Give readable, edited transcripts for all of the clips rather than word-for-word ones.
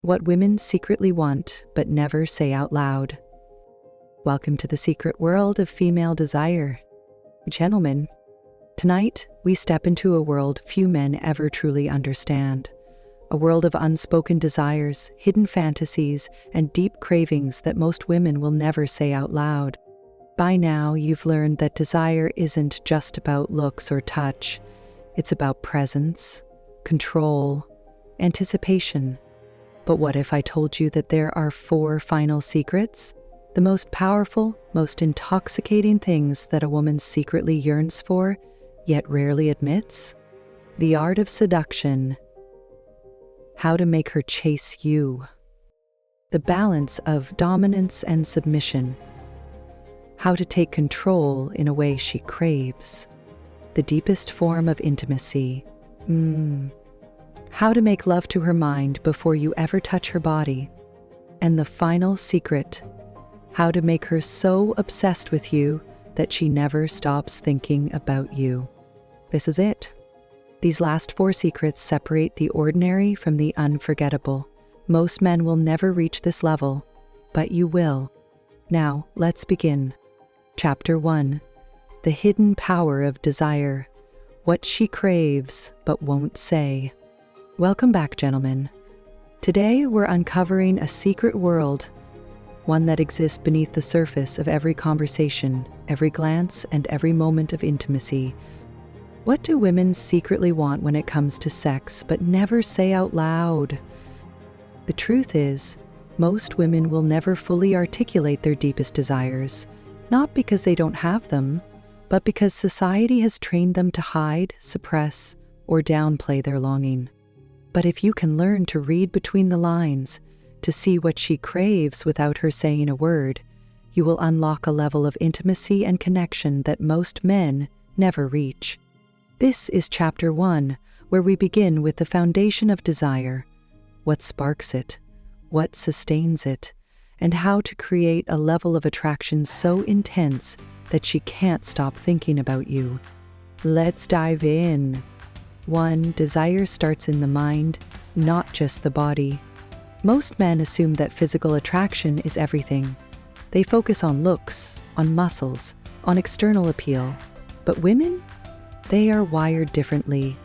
What women secretly want but never say out loud. Welcome to the secret world of female desire. Gentlemen, tonight we step into a world few men ever truly understand. A world of unspoken desires, hidden fantasies, and deep cravings that most women will never say out loud. By now, you've learned that desire isn't just about looks or touch. It's about presence, control, anticipation. But what if I told you that there are 4 final secrets? The most powerful, most intoxicating things that a woman secretly yearns for, yet rarely admits? The art of seduction. How to make her chase you. The balance of dominance and submission. How to take control in a way she craves. The deepest form of intimacy. How to make love to her mind before you ever touch her body. And the final secret. How to make her so obsessed with you that she never stops thinking about you. This is it. These last 4 secrets separate the ordinary from the unforgettable. Most men will never reach this level, but you will. Now, let's begin. Chapter 1. The hidden power of desire. What she craves but won't say. Welcome back, gentlemen. Today we're uncovering a secret world, one that exists beneath the surface of every conversation, every glance, and every moment of intimacy. What do women secretly want when it comes to sex but never say out loud? The truth is, most women will never fully articulate their deepest desires. Not because they don't have them, but because society has trained them to hide, suppress, or downplay their longing. But if you can learn to read between the lines, to see what she craves without her saying a word, you will unlock a level of intimacy and connection that most men never reach. This is Chapter 1, where we begin with the foundation of desire, what sparks it, what sustains it, and how to create a level of attraction so intense that she can't stop thinking about you. Let's dive in. 1. Desire starts in the mind, not just the body. Most men assume that physical attraction is everything. They focus on looks, on muscles, on external appeal. But women? They are wired differently.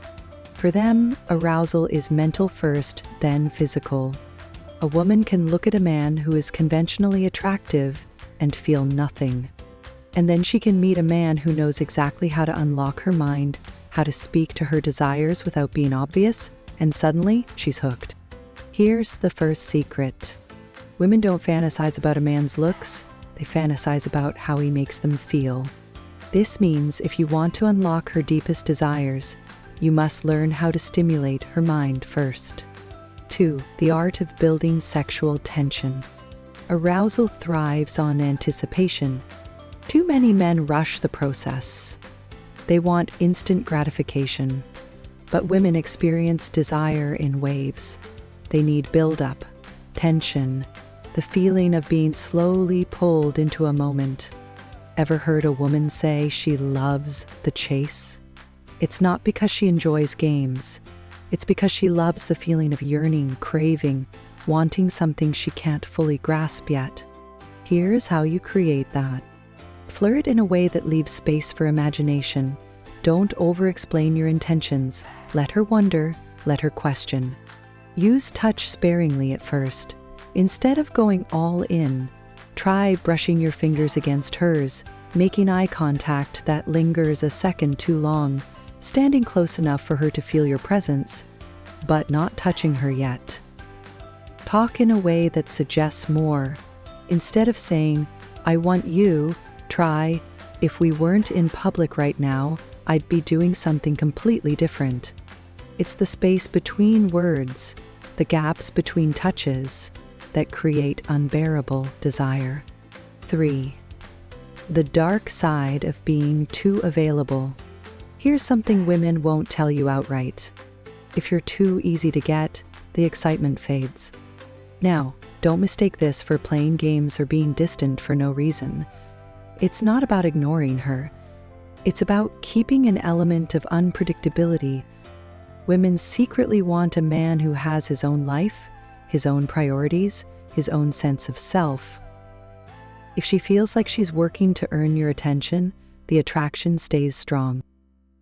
For them, arousal is mental first, then physical. A woman can look at a man who is conventionally attractive and feel nothing. And then she can meet a man who knows exactly how to unlock her mind, how to speak to her desires without being obvious, and suddenly she's hooked. Here's the first secret. Women don't fantasize about a man's looks, they fantasize about how he makes them feel. This means if you want to unlock her deepest desires, you must learn how to stimulate her mind first. 2. The art of building sexual tension. Arousal thrives on anticipation. Too many men rush the process. They want instant gratification. But women experience desire in waves. They need build-up, tension, the feeling of being slowly pulled into a moment. Ever heard a woman say she loves the chase? It's not because she enjoys games. It's because she loves the feeling of yearning, craving, wanting something she can't fully grasp yet. Here's how you create that. Flirt in a way that leaves space for imagination. Don't over-explain your intentions. Let her wonder, let her question. Use touch sparingly at first. Instead of going all in, try brushing your fingers against hers, making eye contact that lingers a second too long, standing close enough for her to feel your presence, but not touching her yet. Talk in a way that suggests more. Instead of saying, "I want you," try, "If we weren't in public right now, I'd be doing something completely different." It's the space between words, the gaps between touches, that create unbearable desire. 3. The dark side of being too available. Here's something women won't tell you outright. If you're too easy to get, the excitement fades. Now, don't mistake this for playing games or being distant for no reason. It's not about ignoring her. It's about keeping an element of unpredictability. Women secretly want a man who has his own life, his own priorities, his own sense of self. If she feels like she's working to earn your attention, the attraction stays strong.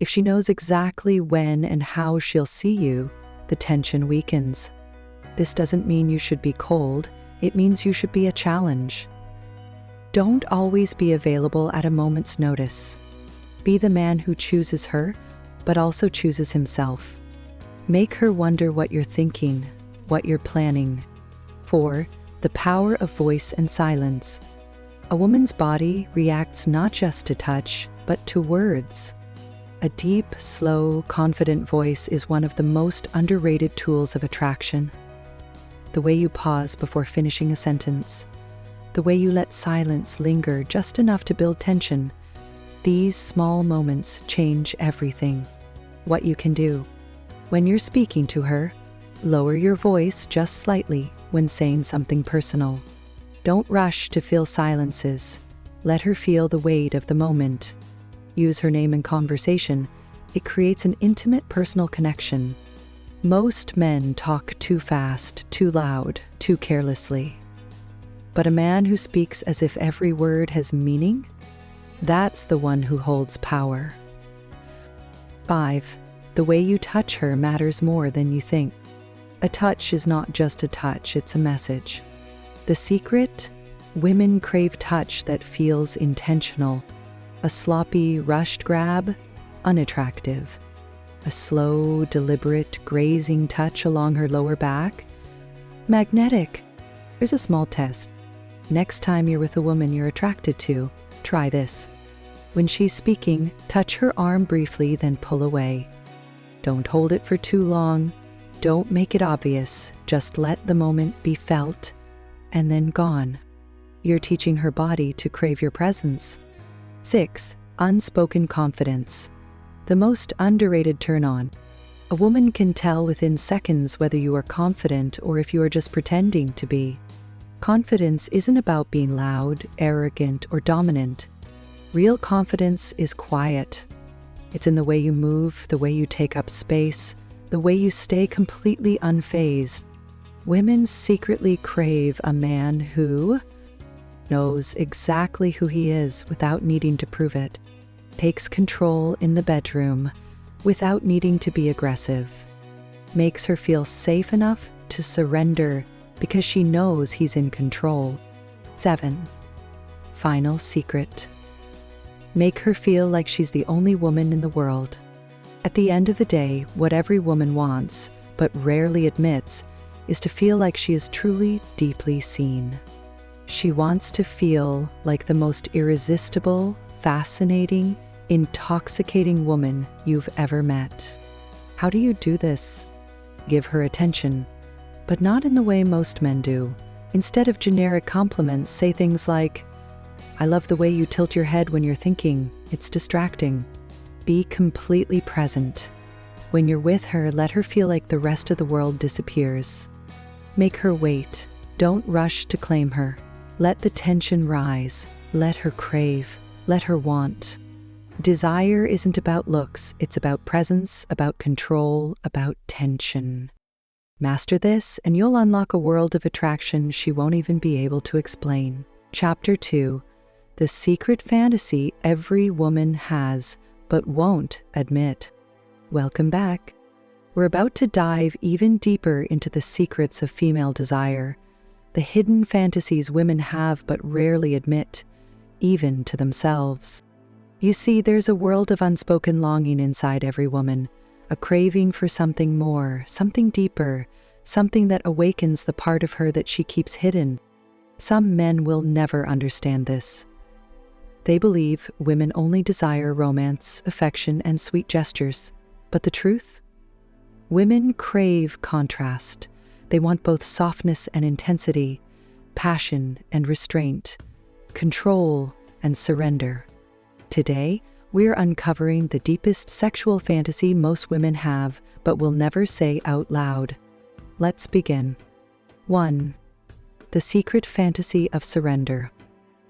If she knows exactly when and how she'll see you, the tension weakens. This doesn't mean you should be cold, it means you should be a challenge. Don't always be available at a moment's notice. Be the man who chooses her, but also chooses himself. Make her wonder what you're thinking, what you're planning. 4. The power of voice and silence. A woman's body reacts not just to touch, but to words. A deep, slow, confident voice is one of the most underrated tools of attraction. The way you pause before finishing a sentence, the way you let silence linger just enough to build tension, these small moments change everything. What you can do. When you're speaking to her, lower your voice just slightly when saying something personal. Don't rush to fill silences. Let her feel the weight of the moment. Use her name in conversation. It creates an intimate personal connection. Most men talk too fast, too loud, too carelessly. But a man who speaks as if every word has meaning, that's the one who holds power. 5. The way you touch her matters more than you think. A touch is not just a touch, it's a message. The secret? Women crave touch that feels intentional. A sloppy, rushed grab? Unattractive. A slow, deliberate, grazing touch along her lower back? Magnetic. Here's a small test. Next time you're with a woman you're attracted to, try this. When she's speaking, touch her arm briefly, then pull away. Don't hold it for too long. Don't make it obvious. Just let the moment be felt and then gone. You're teaching her body to crave your presence. 6. Unspoken confidence. The most underrated turn-on. A woman can tell within seconds whether you are confident or if you are just pretending to be. Confidence isn't about being loud, arrogant, or dominant. Real confidence is quiet. It's in the way you move, the way you take up space, the way you stay completely unfazed. Women secretly crave a man who knows exactly who he is without needing to prove it, takes control in the bedroom without needing to be aggressive, makes her feel safe enough to surrender because she knows he's in control. 7. Final secret. Make her feel like she's the only woman in the world. At the end of the day, what every woman wants, but rarely admits, is to feel like she is truly, deeply seen. She wants to feel like the most irresistible, fascinating, intoxicating woman you've ever met. How do you do this? Give her attention, but not in the way most men do. Instead of generic compliments, say things like, "I love the way you tilt your head when you're thinking. It's distracting." Be completely present. When you're with her, let her feel like the rest of the world disappears. Make her wait. Don't rush to claim her. Let the tension rise. Let her crave. Let her want. Desire isn't about looks. It's about presence, about control, about tension. Master this, and you'll unlock a world of attraction she won't even be able to explain. Chapter 2. The secret fantasy every woman has, but won't admit. Welcome back. We're about to dive even deeper into the secrets of female desire, the hidden fantasies women have but rarely admit, even to themselves. You see, there's a world of unspoken longing inside every woman, a craving for something more, something deeper, something that awakens the part of her that she keeps hidden. Some men will never understand this. They believe women only desire romance, affection, and sweet gestures. But the truth? Women crave contrast. They want both softness and intensity, passion and restraint, control and surrender. Today, we're uncovering the deepest sexual fantasy most women have, but will never say out loud. Let's begin. 1. The secret fantasy of surrender.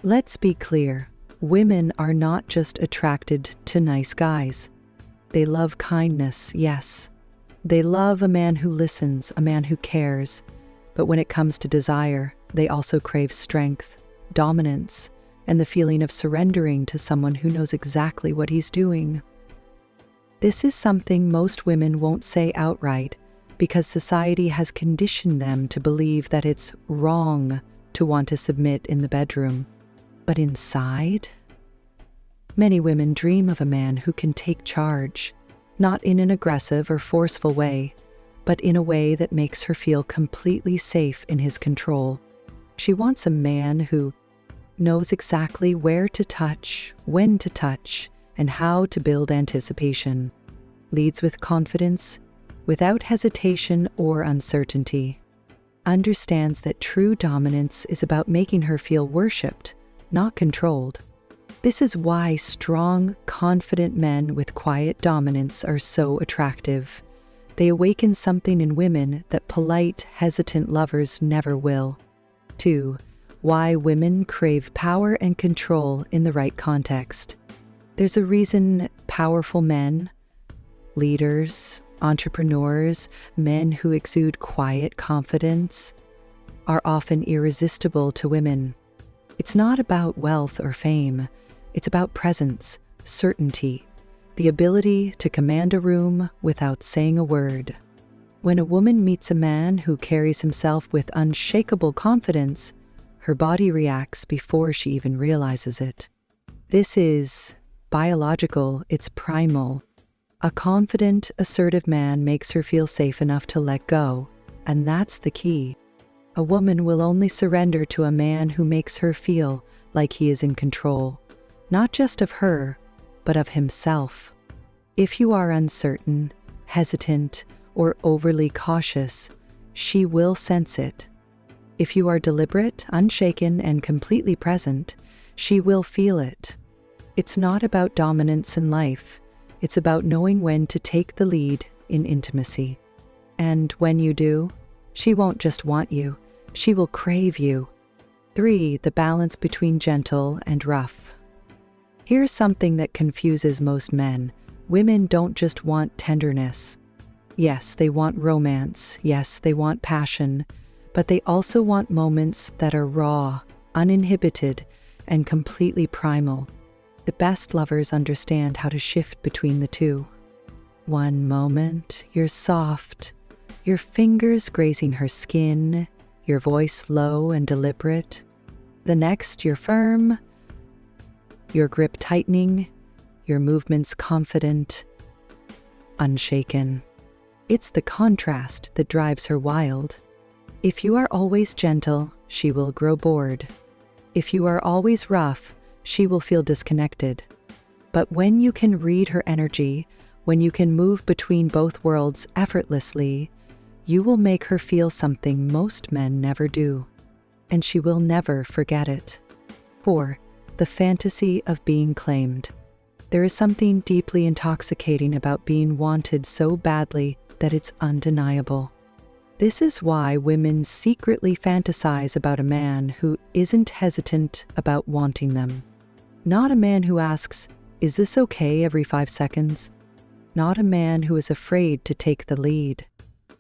Let's be clear. Women are not just attracted to nice guys. They love kindness, yes. They love a man who listens, a man who cares. But when it comes to desire, they also crave strength, dominance, and the feeling of surrendering to someone who knows exactly what he's doing. This is something most women won't say outright because society has conditioned them to believe that it's wrong to want to submit in the bedroom. But inside, many women dream of a man who can take charge, not in an aggressive or forceful way, but in a way that makes her feel completely safe in his control. She wants a man who knows exactly where to touch, when to touch, and how to build anticipation. Leads with confidence, without hesitation or uncertainty. Understands that true dominance is about making her feel worshipped, not controlled. This is why strong, confident men with quiet dominance are so attractive. They awaken something in women that polite, hesitant lovers never will. 2. Why women crave power and control in the right context. There's a reason powerful men, leaders, entrepreneurs, men who exude quiet confidence, are often irresistible to women. It's not about wealth or fame. It's about presence, certainty, the ability to command a room without saying a word. When a woman meets a man who carries himself with unshakable confidence, her body reacts before she even realizes it. This is biological, it's primal. A confident, assertive man makes her feel safe enough to let go, and that's the key. A woman will only surrender to a man who makes her feel like he is in control, not just of her, but of himself. If you are uncertain, hesitant, or overly cautious, she will sense it. If you are deliberate, unshaken, and completely present, she will feel it. It's not about dominance in life. It's about knowing when to take the lead in intimacy. And when you do, she won't just want you, she will crave you. 3. The balance between gentle and rough. Here's something that confuses most men. Women don't just want tenderness. Yes, they want romance. Yes, they want passion. But they also want moments that are raw, uninhibited, and completely primal. The best lovers understand how to shift between the two. One moment, you're soft, your fingers grazing her skin, your voice low and deliberate. The next, you're firm, your grip tightening, your movements confident, unshaken. It's the contrast that drives her wild. If you are always gentle, she will grow bored. If you are always rough, she will feel disconnected. But when you can read her energy, when you can move between both worlds effortlessly, you will make her feel something most men never do, and she will never forget it. 4. The fantasy of being claimed. There is something deeply intoxicating about being wanted so badly that it's undeniable. This is why women secretly fantasize about a man who isn't hesitant about wanting them. Not a man who asks, "Is this okay?" every 5 seconds. Not a man who is afraid to take the lead,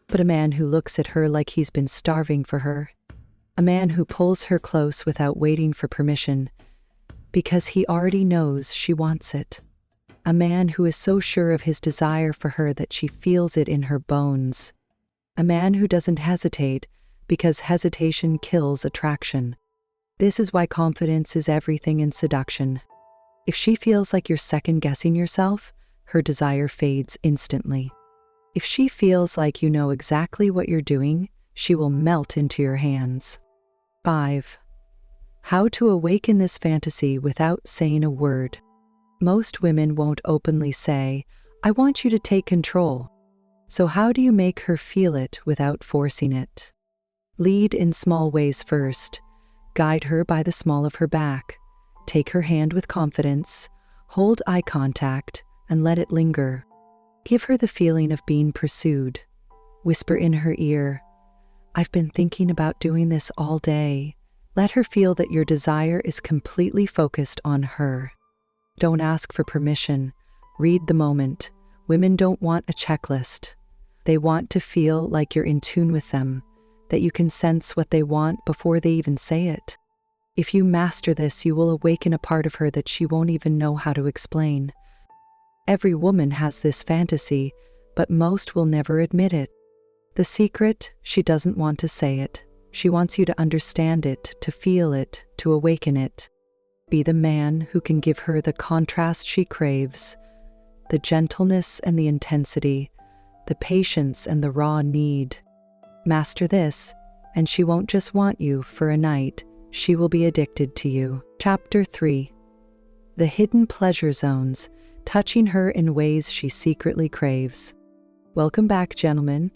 but a man who looks at her like he's been starving for her. A man who pulls her close without waiting for permission, because he already knows she wants it. A man who is so sure of his desire for her that she feels it in her bones. A man who doesn't hesitate, because hesitation kills attraction. This is why confidence is everything in seduction. If she feels like you're second-guessing yourself, her desire fades instantly. If she feels like you know exactly what you're doing, she will melt into your hands. 5. How to awaken this fantasy without saying a word. Most women won't openly say, "I want you to take control." So how do you make her feel it without forcing it? Lead in small ways first. Guide her by the small of her back. Take her hand with confidence. Hold eye contact and let it linger. Give her the feeling of being pursued. Whisper in her ear, "I've been thinking about doing this all day." Let her feel that your desire is completely focused on her. Don't ask for permission. Read the moment. Women don't want a checklist. They want to feel like you're in tune with them, that you can sense what they want before they even say it. If you master this, you will awaken a part of her that she won't even know how to explain. Every woman has this fantasy, but most will never admit it. The secret, she doesn't want to say it. She wants you to understand it, to feel it, to awaken it. Be the man who can give her the contrast she craves, the gentleness and the intensity, the patience and the raw need. Master this, and she won't just want you for a night, she will be addicted to you. Chapter 3. The hidden pleasure zones, touching her in ways she secretly craves. Welcome back, gentlemen.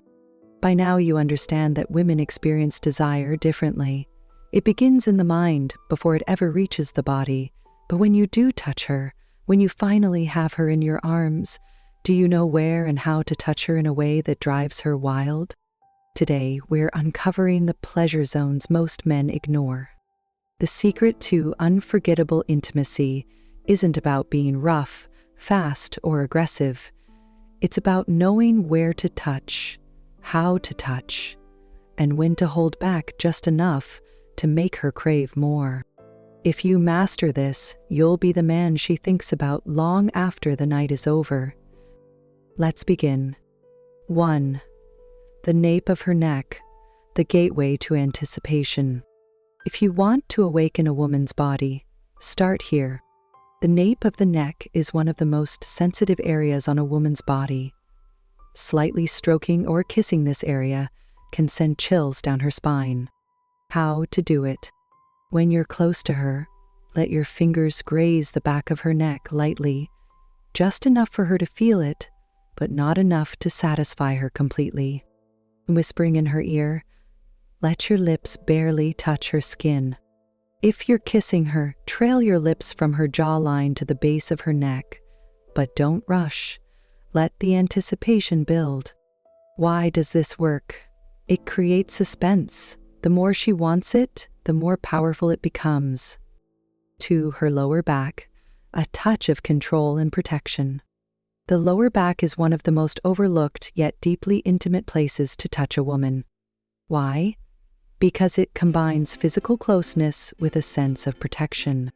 By now you understand that women experience desire differently. It begins in the mind before it ever reaches the body. But when you do touch her, when you finally have her in your arms, do you know where and how to touch her in a way that drives her wild? Today, we're uncovering the pleasure zones most men ignore. The secret to unforgettable intimacy isn't about being rough, fast, or aggressive. It's about knowing where to touch, how to touch, and when to hold back just enough to make her crave more. If you master this, you'll be the man she thinks about long after the night is over. Let's begin. 1. The nape of her neck, the gateway to anticipation. If you want to awaken a woman's body, start here. The nape of the neck is one of the most sensitive areas on a woman's body. Slightly stroking or kissing this area can send chills down her spine. How to do it. When you're close to her, let your fingers graze the back of her neck lightly, just enough for her to feel it, but not enough to satisfy her completely. Whispering in her ear, let your lips barely touch her skin. If you're kissing her, trail your lips from her jawline to the base of her neck, but don't rush. Let the anticipation build. Why does this work? It creates suspense. The more she wants it, the more powerful it becomes. 2. Her lower back, a touch of control and protection. The lower back is one of the most overlooked yet deeply intimate places to touch a woman. Why? Because it combines physical closeness with a sense of protection.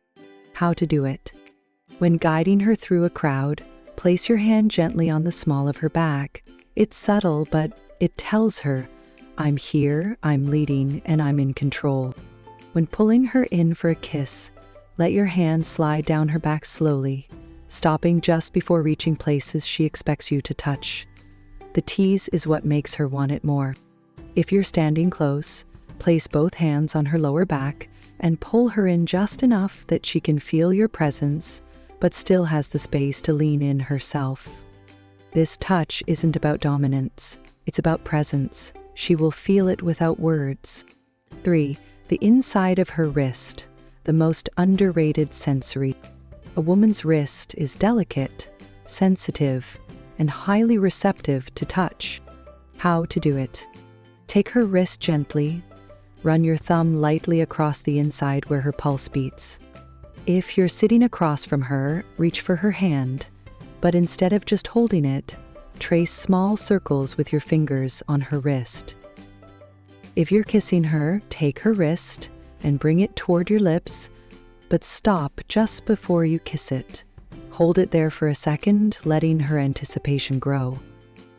How to do it. When guiding her through a crowd, place your hand gently on the small of her back. It's subtle, but it tells her, I'm here, I'm leading, and I'm in control. When pulling her in for a kiss, let your hand slide down her back slowly, stopping just before reaching places she expects you to touch. The tease is what makes her want it more. If you're standing close, place both hands on her lower back and pull her in just enough that she can feel your presence, but still has the space to lean in herself. This touch isn't about dominance, it's about presence. She will feel it without words. 3. The inside of her wrist, the most underrated sensory. A woman's wrist is delicate, sensitive, and highly receptive to touch. How to do it. Take her wrist gently, run your thumb lightly across the inside where her pulse beats. If you're sitting across from her, reach for her hand, but instead of just holding it, trace small circles with your fingers on her wrist. If you're kissing her, take her wrist and bring it toward your lips, but stop just before you kiss it. Hold it there for a second, letting her anticipation grow.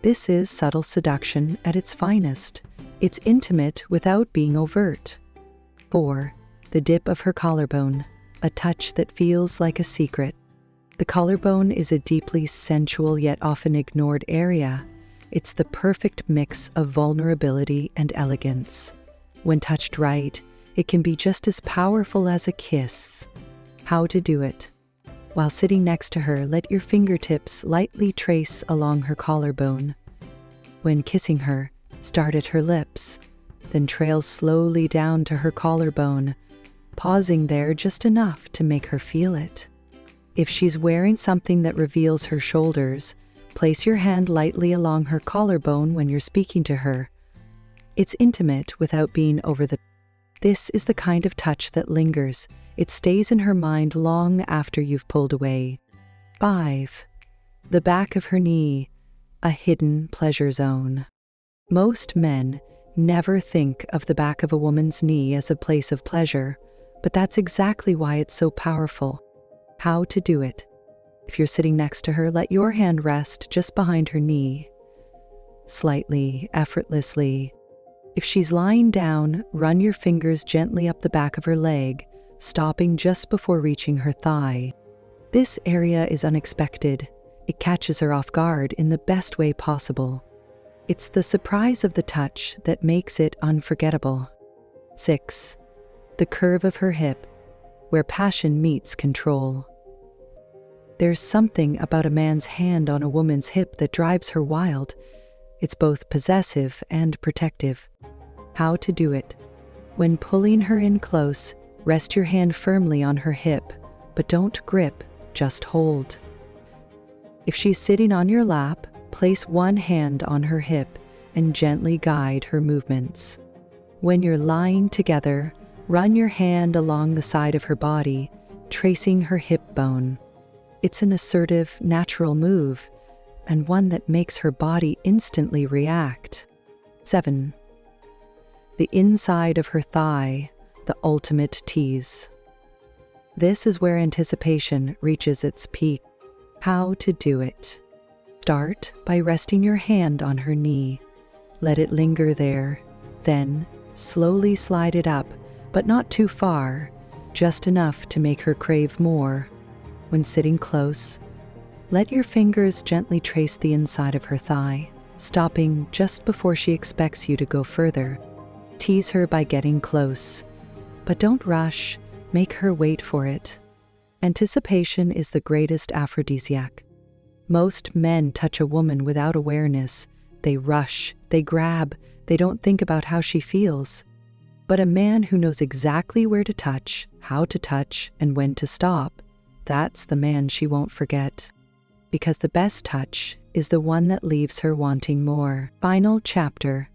This is subtle seduction at its finest. It's intimate without being overt. 4. The dip of her collarbone, a touch that feels like a secret. The collarbone is a deeply sensual yet often ignored area. It's the perfect mix of vulnerability and elegance. When touched right, it can be just as powerful as a kiss. How to do it. While sitting next to her, let your fingertips lightly trace along her collarbone. When kissing her, start at her lips, then trail slowly down to her collarbone, pausing there just enough to make her feel it. If she's wearing something that reveals her shoulders, place your hand lightly along her collarbone when you're speaking to her. It's intimate without being over the top. This is the kind of touch that lingers. It stays in her mind long after you've pulled away. 5. The back of her knee, a hidden pleasure zone. Most men Never think of the back of a woman's knee as a place of pleasure, but that's exactly why it's so powerful. How to do it. If you're sitting next to her, let your hand rest just behind her knee, slightly, effortlessly. If she's lying down, run your fingers gently up the back of her leg, stopping just before reaching her thigh. This area is unexpected. It catches her off guard in the best way possible. It's the surprise of the touch that makes it unforgettable. 6. The curve of her hip, where passion meets control. There's something about a man's hand on a woman's hip that drives her wild. It's both possessive and protective. How to do it. When pulling her in close, rest your hand firmly on her hip, but don't grip, just hold. If she's sitting on your lap, place one hand on her hip and gently guide her movements. When you're lying together, run your hand along the side of her body, tracing her hip bone. It's an assertive, natural move, and one that makes her body instantly react. 7. The inside of her thigh, the ultimate tease. This is where anticipation reaches its peak. How to do it. Start by resting your hand on her knee. Let it linger there. Then, slowly slide it up, but not too far, just enough to make her crave more. When sitting close, let your fingers gently trace the inside of her thigh, stopping just before she expects you to go further. Tease her by getting close, but don't rush, make her wait for it. Anticipation is the greatest aphrodisiac. Most men touch a woman without awareness. They rush, they grab, they don't think about how she feels. But a man who knows exactly where to touch, how to touch, and when to stop, that's the man she won't forget. Because the best touch is the one that leaves her wanting more. Final chapter.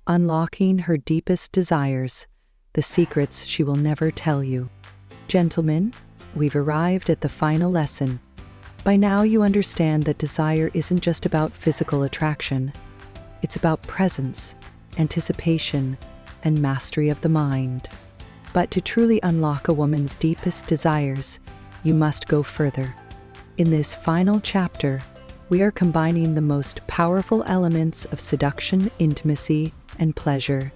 Unlocking her deepest desires, the secrets she will never tell you. Gentlemen, we've arrived at the final lesson. By now you understand that desire isn't just about physical attraction. It's about presence, anticipation, and mastery of the mind. But to truly unlock a woman's deepest desires, you must go further. In this final chapter, we are combining the most powerful elements of seduction, intimacy, and pleasure,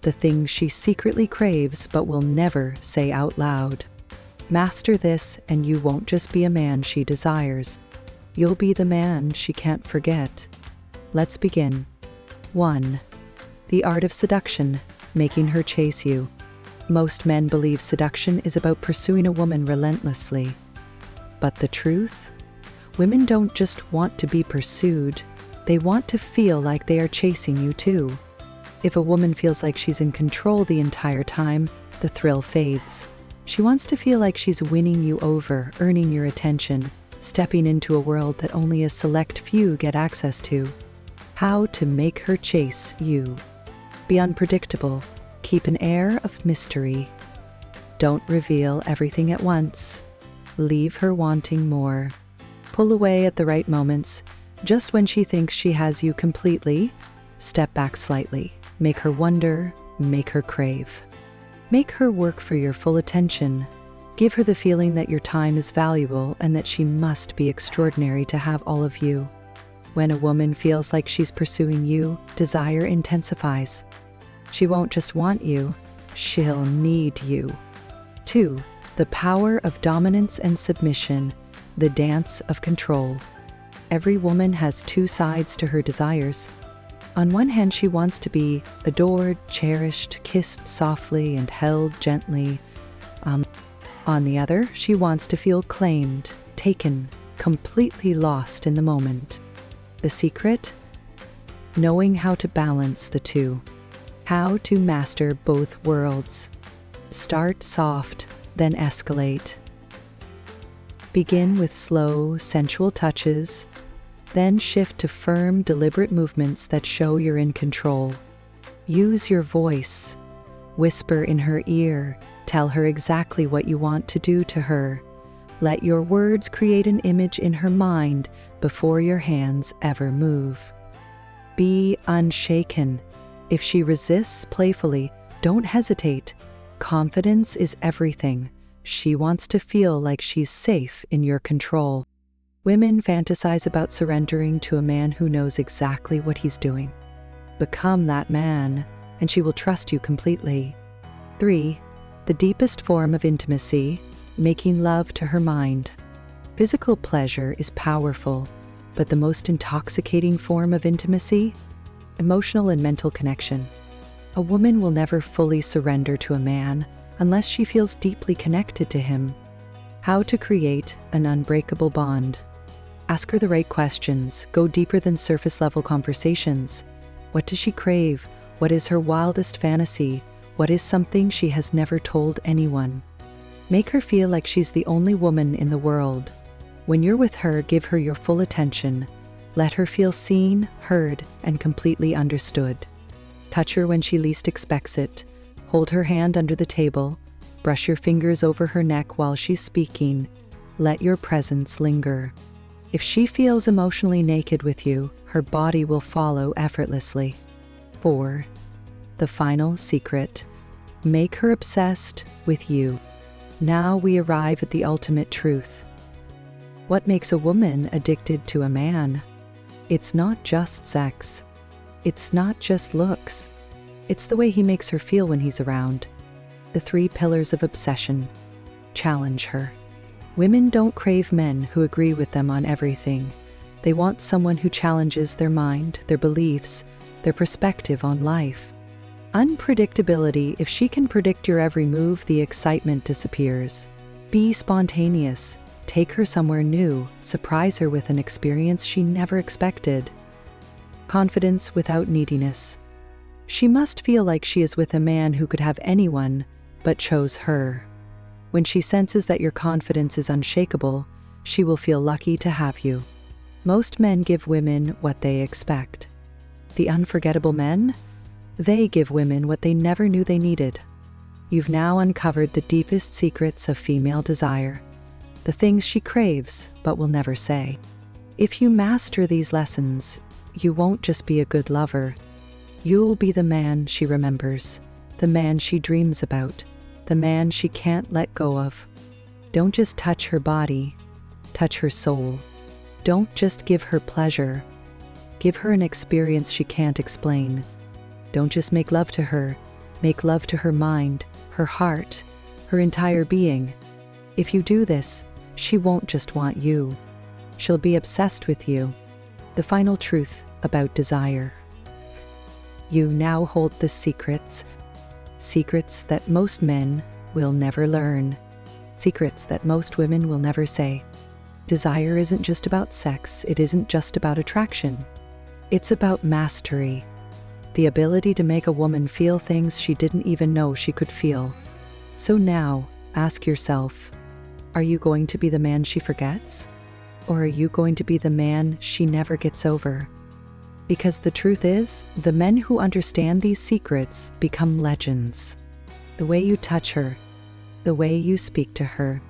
the things she secretly craves but will never say out loud. Master this, and you won't just be a man she desires. You'll be the man she can't forget. Let's begin. 1. The art of seduction, making her chase you. Most men believe seduction is about pursuing a woman relentlessly. But the truth? Women don't just want to be pursued, they want to feel like they are chasing you too. If a woman feels like she's in control the entire time, the thrill fades. She wants to feel like she's winning you over, earning your attention, stepping into a world that only a select few get access to. How to make her chase you. Be unpredictable. Keep an air of mystery. Don't reveal everything at once. Leave her wanting more. Pull away at the right moments. Just when she thinks she has you completely, step back slightly. Make her wonder, make her crave. Make her work for your full attention. Give her the feeling that your time is valuable and that she must be extraordinary to have all of you. When a woman feels like she's pursuing you, desire intensifies. She won't just want you, she'll need you. 2. The power of dominance and submission, the dance of control. Every woman has two sides to her desires. On one hand, she wants to be adored, cherished, kissed softly, and held gently. On the other, she wants to feel claimed, taken, completely lost in the moment. The secret? Knowing how to balance the two. How to master both worlds. Start soft, then escalate. Begin with slow, sensual touches, then shift to firm, deliberate movements that show you're in control. Use your voice. Whisper in her ear. Tell her exactly what you want to do to her. Let your words create an image in her mind before your hands ever move. Be unshaken. If she resists playfully, don't hesitate. Confidence is everything. She wants to feel like she's safe in your control. Women fantasize about surrendering to a man who knows exactly what he's doing. Become that man, and she will trust you completely. 3. The deepest form of intimacy, making love to her mind. Physical pleasure is powerful, but the most intoxicating form of intimacy? Emotional and mental connection. A woman will never fully surrender to a man unless she feels deeply connected to him. How to create an unbreakable bond. Ask her the right questions. Go deeper than surface-level conversations. What does she crave? What is her wildest fantasy? What is something she has never told anyone? Make her feel like she's the only woman in the world. When you're with her, give her your full attention. Let her feel seen, heard, and completely understood. Touch her when she least expects it. Hold her hand under the table. Brush your fingers over her neck while she's speaking. Let your presence linger. If she feels emotionally naked with you, her body will follow effortlessly. 4. The final secret. Make her obsessed with you. Now we arrive at the ultimate truth. What makes a woman addicted to a man? It's not just sex. It's not just looks. It's the way he makes her feel when he's around. The 3 pillars of obsession. Challenge her. Women don't crave men who agree with them on everything. They want someone who challenges their mind, their beliefs, their perspective on life. Unpredictability. If she can predict your every move, the excitement disappears. Be spontaneous. Take her somewhere new. Surprise her with an experience she never expected. Confidence without neediness. She must feel like she is with a man who could have anyone, but chose her. When she senses that your confidence is unshakable, she will feel lucky to have you. Most men give women what they expect. The unforgettable men? They give women what they never knew they needed. You've now uncovered the deepest secrets of female desire, the things she craves but will never say. If you master these lessons, you won't just be a good lover. You'll be the man she remembers, the man she dreams about, the man she can't let go of. Don't just touch her body, touch her soul. Don't just give her pleasure, give her an experience she can't explain. Don't just make love to her, make love to her mind, her heart, her entire being. If you do this, she won't just want you. She'll be obsessed with you. The final truth about desire. You now hold the secrets that most men will never learn, secrets that most women will never say. Desire isn't just about sex, it isn't just about attraction. It's about mastery, the ability to make a woman feel things she didn't even know she could feel. So now, ask yourself, are you going to be the man she forgets? Or are you going to be the man she never gets over? Because the truth is, the men who understand these secrets become legends. The way you touch her, the way you speak to her,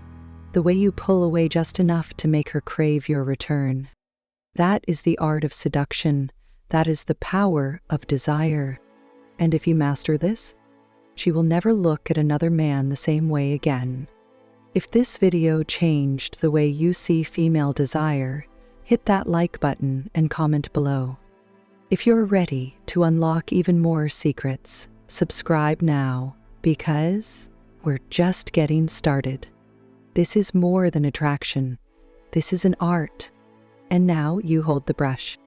the way you pull away just enough to make her crave your return. That is the art of seduction. That is the power of desire. And if you master this, she will never look at another man the same way again. If this video changed the way you see female desire, hit that like button and comment below. If you're ready to unlock even more secrets, subscribe now, because we're just getting started. This is more than attraction. This is an art. And now you hold the brush.